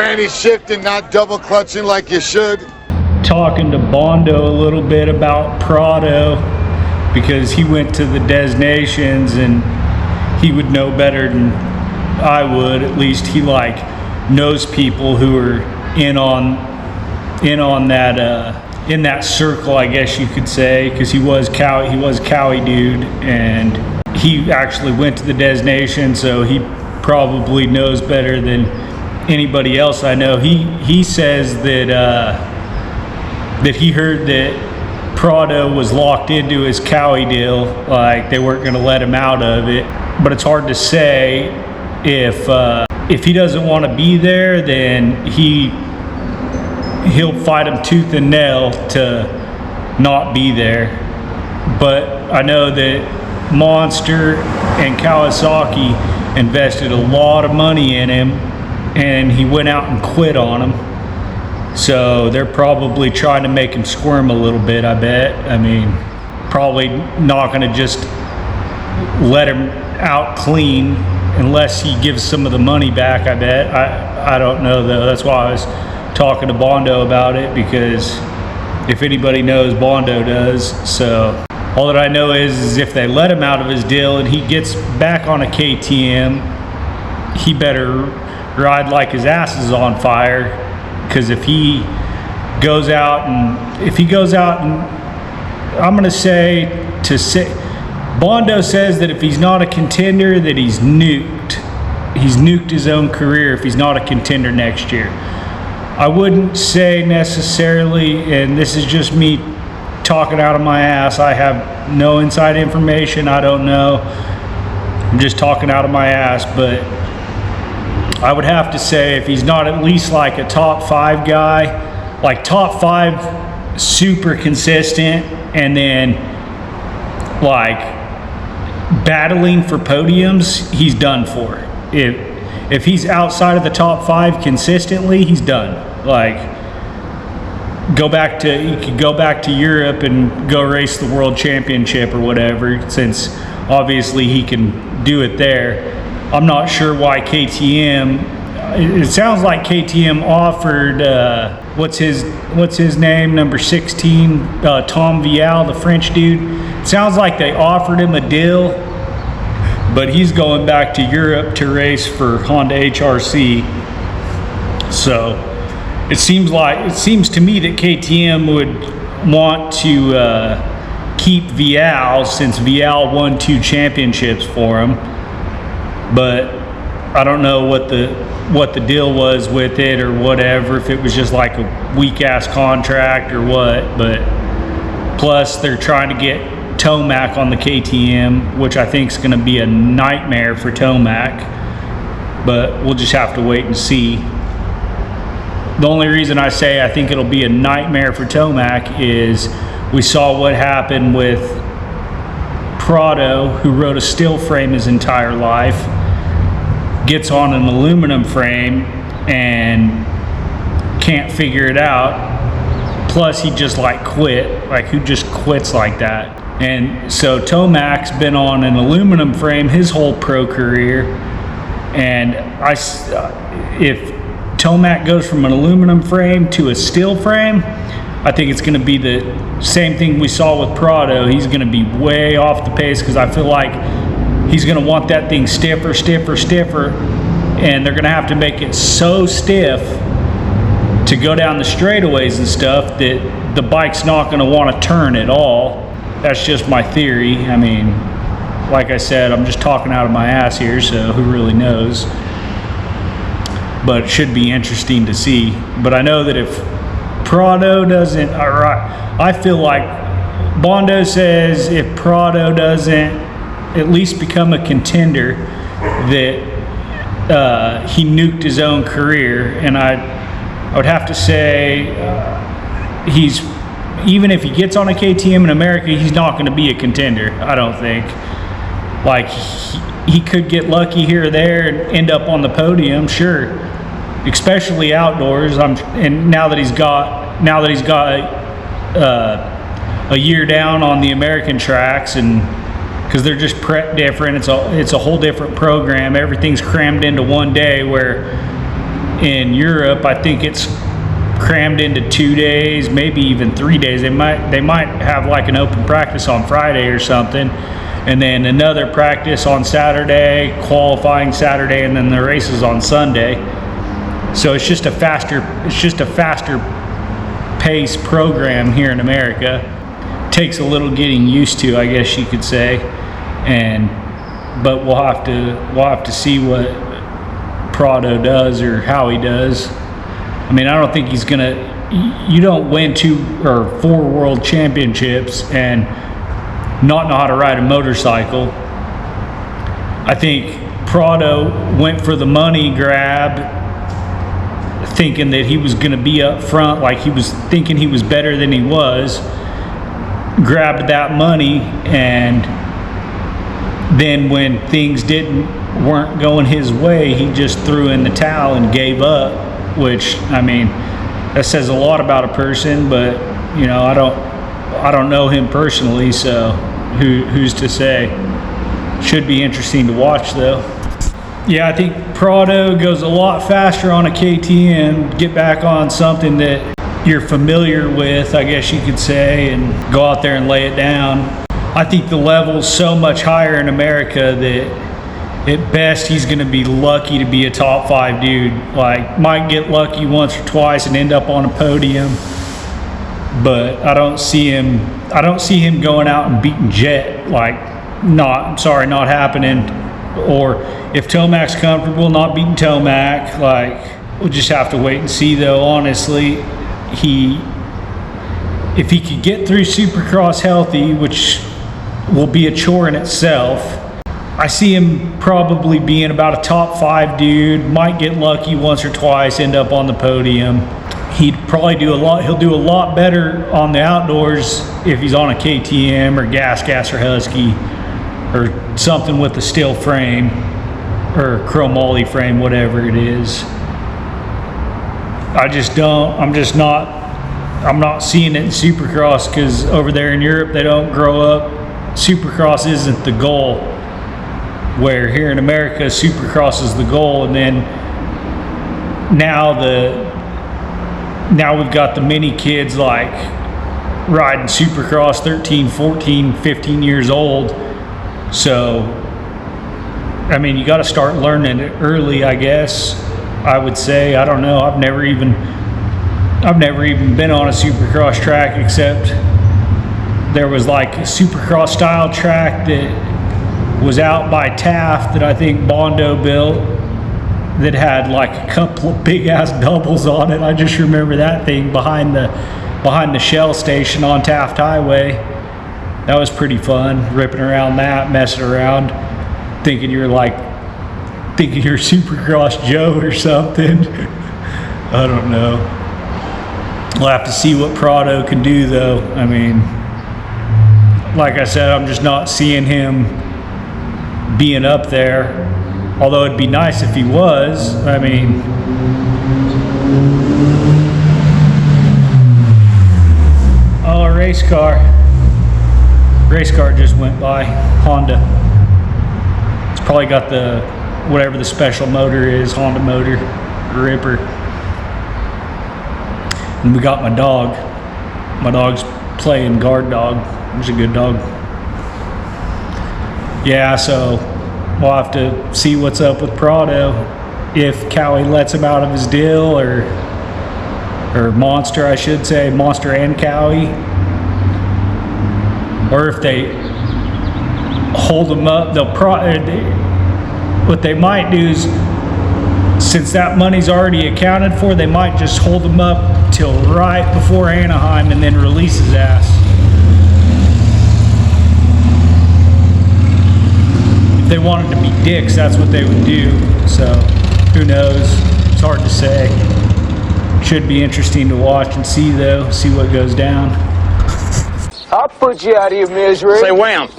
granny shifting, not double clutching like you should. Talking to Bondo a little bit about PRADO, because he went to the Des Nations and he would know better than I would. At least he knows people who are in that circle, I guess you could say, because he was Cowie dude, and he actually went to the Des Nations, so he probably knows better than anybody else I know. He says that he heard that PRADO was locked into his Cowie deal, like they weren't going to let him out of it. But it's hard to say if he doesn't want to be there, then he'll fight him tooth and nail to not be there. But I know that Monster and Kawasaki invested a lot of money in him, and he went out and quit on him. So they're probably trying to make him squirm a little bit, I bet. I mean, probably not going to just let him out clean unless he gives some of the money back, I bet. I don't know, though. That's why I was talking to Bondo about it, because if anybody knows, Bondo does. So all that I know is if they let him out of his deal and he gets back on a KTM, he better ride like his ass is on fire. Because if he goes out and I'm going to say, Bondo says that if he's not a contender, that he's nuked. He's nuked his own career if he's not a contender next year. I wouldn't say necessarily, and this is just me talking out of my ass. I have no inside information. I don't know. I'm just talking out of my ass, but I would have to say if he's not at least like a top 5 guy, like top 5 super consistent, and then like battling for podiums, he's done for. If he's outside of the top 5 consistently, he's done. Like he could go back to Europe and go race the world championship or whatever, since obviously he can do it there. I'm not sure why KTM, it sounds like KTM offered, what's his name, number 16, Tom Vial, the French dude. It sounds like they offered him a deal, but he's going back to Europe to race for Honda HRC. So it seems to me that KTM would want to keep Vial, since Vial won 2 championships for him. But I don't know what the deal was with it or whatever, if it was just like a weak ass contract or what. But plus they're trying to get Tomac on the KTM, which I think is going to be a nightmare for Tomac, but we'll just have to wait and see. The only reason I say I think it'll be a nightmare for Tomac is we saw what happened with PRADO, who rode a steel frame his entire life, gets on an aluminum frame and can't figure it out. Plus he just quit. Like, who just quits like that? And so Tomac's been on an aluminum frame his whole pro career, and if Tomac goes from an aluminum frame to a steel frame, I think it's going to be the same thing we saw with PRADO. He's going to be way off the pace, because I feel like he's going to want that thing stiffer, and they're going to have to make it so stiff to go down the straightaways and stuff that the bike's not going to want to turn at all. That's just my theory. I mean, like I said, I'm just talking out of my ass here, so who really knows? But it should be interesting to see. But I know that if PRADO doesn't, I feel like Bondo says if PRADO doesn't at least become a contender, that he nuked his own career. And I would have to say even if he gets on a KTM in America, he's not going to be a contender, I don't think. Like, he could get lucky here or there and end up on the podium, sure, especially outdoors. And now that he's got a year down on the American tracks, and because they're just different, it's a whole different program. Everything's crammed into one day, where in Europe, I think it's crammed into 2 days, maybe even 3 days. They might have like an open practice on Friday or something, and then another practice on Saturday, qualifying Saturday, and then the races on Sunday. So it's just a faster pace program here in America. Takes a little getting used to, I guess you could say, but we'll have to see what PRADO does or how he does. I mean, I don't think he's gonna. You don't win 2 or 4 world championships and not know how to ride a motorcycle. I think PRADO went for the money grab, thinking that he was going to be up front, like he was thinking he was better than he was. Grabbed that money, and then when things weren't going his way, he just threw in the towel and gave up. Which, I mean, that says a lot about a person, but you know, I don't know him personally, so who's to say? Should be interesting to watch though. Yeah, I think PRADO goes a lot faster on a KTM, get back on something that you're familiar with, I guess you could say, and go out there and lay it down. I think the level's so much higher in America that at best he's going to be lucky to be a top 5 dude. Like, might get lucky once or twice and end up on a podium, but I don't see him going out and beating Jet. Like, not happening. Or if Tomac's comfortable, not beating Tomac. Like, we'll just have to wait and see though. Honestly, if he could get through Supercross healthy, which will be a chore in itself, I see him probably being about a top 5 dude. Might get lucky once or twice, end up on the podium. He'd probably do a lot. He'll do a lot better on the outdoors if he's on a KTM or gas or Husky or something with a steel frame or chromoly frame, whatever it is. I'm not seeing it in Supercross, because over there in Europe they don't grow up. Supercross isn't the goal, where here in America Supercross is the goal. And then now we've got the mini kids like riding Supercross 13, 14, 15 years old. So I mean, you got to start learning it early, I guess. I would say. I don't know. I've never even been on a Supercross track, except there was like a Supercross style track that was out by Taft that I think Bondo built, that had like a couple of big ass doubles on it. I just remember that thing behind the Shell station on Taft Highway. That was pretty fun, ripping around that, messing around, thinking you're Supercross Joe or something. I don't know. We'll have to see what PRADO can do though. I mean, like I said, I'm just not seeing him being up there. Although it'd be nice if he was. I mean, oh, a race car. Race car just went by. Honda. It's probably got the whatever the special motor is, Honda motor, Ripper. And we got my dog. My dog's playing guard dog. He's a good dog. Yeah, so we'll have to see what's up with PRADO. If Cowie lets him out of his deal, or Monster, I should say, Monster and Cowie. Or if they hold him up, what they might do is, since that money's already accounted for, they might just hold him up till right before Anaheim and then release his ass. If they wanted to be dicks, that's what they would do. So, who knows? It's hard to say. Should be interesting to watch and see though, see what goes down. I'll put you out of your misery. Say wham.